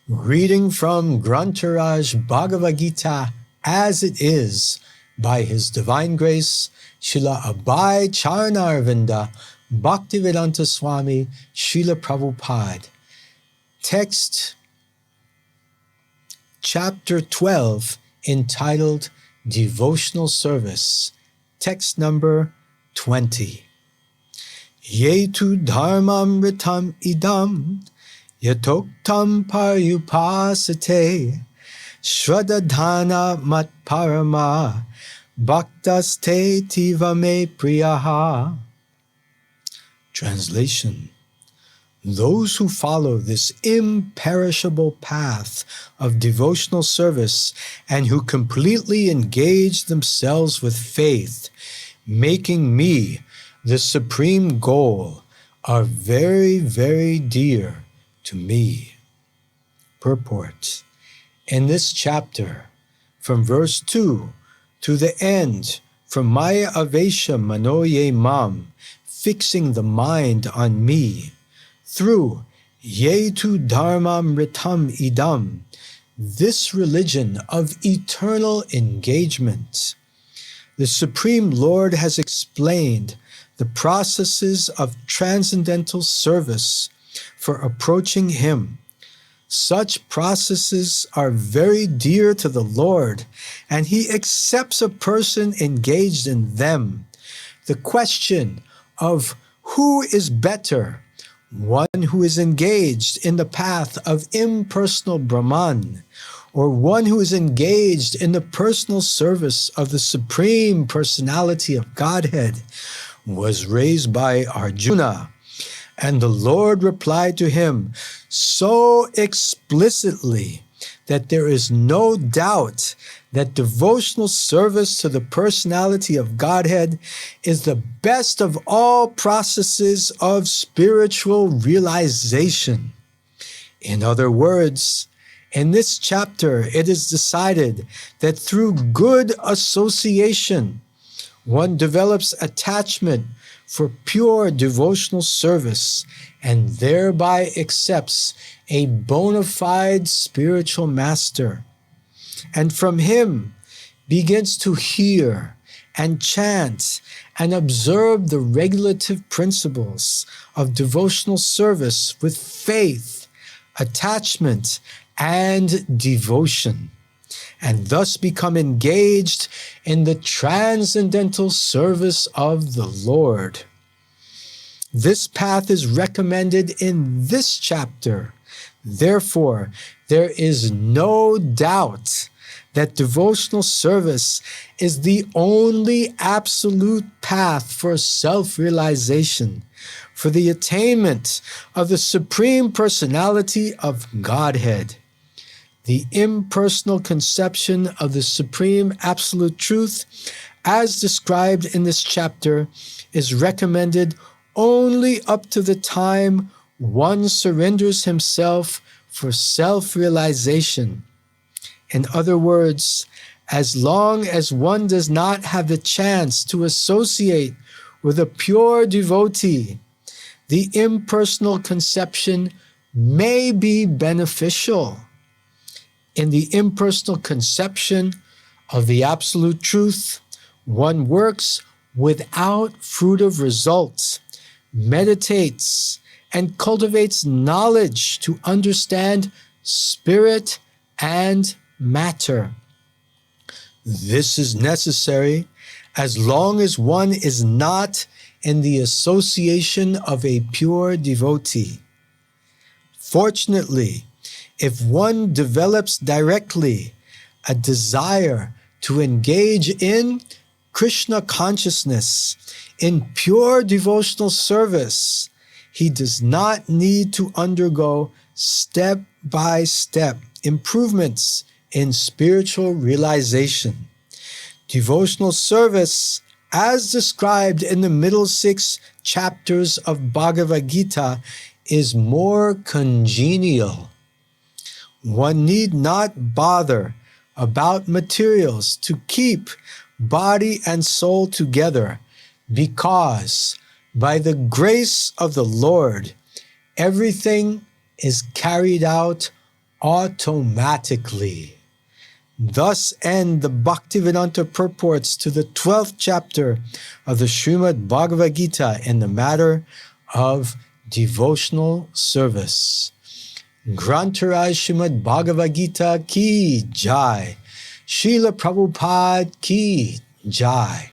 Reading from Grantharaj Bhagavad Gita as it is by His Divine Grace, Srila Abhay Charanarvinda Bhaktivedanta Swami Srila Prabhupada. Text Chapter 12 entitled Devotional Service. Text number 20. Yetu dharmamritam idam yatoktam paryupasate shradadhana matparama bhaktaste tivame priyaha. Translation: those who follow this imperishable path of devotional service and who completely engage themselves with faith, making me the supreme goal, are very, very dear to me. Purport: in this chapter, from verse 2 to the end, from Maya Avesha Manoye Mam, fixing the mind on me, through Yetu Dharmam Ritam Idam, this religion of eternal engagement, the Supreme Lord has explained the processes of transcendental service for approaching Him. Such processes are very dear to the Lord, and He accepts a person engaged in them. The question of who is better, one who is engaged in the path of impersonal Brahman, or one who is engaged in the personal service of the Supreme Personality of Godhead, was raised by Arjuna. And the Lord replied to him so explicitly that there is no doubt that devotional service to the personality of Godhead is the best of all processes of spiritual realization. In other words, in this chapter, it is decided that through good association, one develops attachment for pure devotional service and thereby accepts a bona fide spiritual master, and from him begins to hear and chant and observe the regulative principles of devotional service with faith, attachment, and devotion, and thus become engaged in the transcendental service of the Lord. This path is recommended in this chapter. Therefore, there is no doubt that devotional service is the only absolute path for self-realization, for the attainment of the Supreme Personality of Godhead. The impersonal conception of the Supreme Absolute Truth, as described in this chapter, is recommended only up to the time one surrenders himself for self-realization. In other words, as long as one does not have the chance to associate with a pure devotee, the impersonal conception may be beneficial. In the impersonal conception of the Absolute Truth, one works without fruitive results, meditates, and cultivates knowledge to understand spirit and matter. This is necessary as long as one is not in the association of a pure devotee. Fortunately, if one develops directly a desire to engage in Krishna consciousness, in pure devotional service, he does not need to undergo step-by-step improvements in spiritual realization. Devotional service, as described in the middle 6 chapters of Bhagavad Gita, is more congenial. One need not bother about materials to keep body and soul together, because by the grace of the Lord, everything is carried out automatically. Thus end the Bhaktivedanta purports to the 12th chapter of the Srimad Bhagavad Gita in the matter of devotional service. Grantaraj Srimad Bhagavad Gita ki jai. Srila Prabhupada ki jai.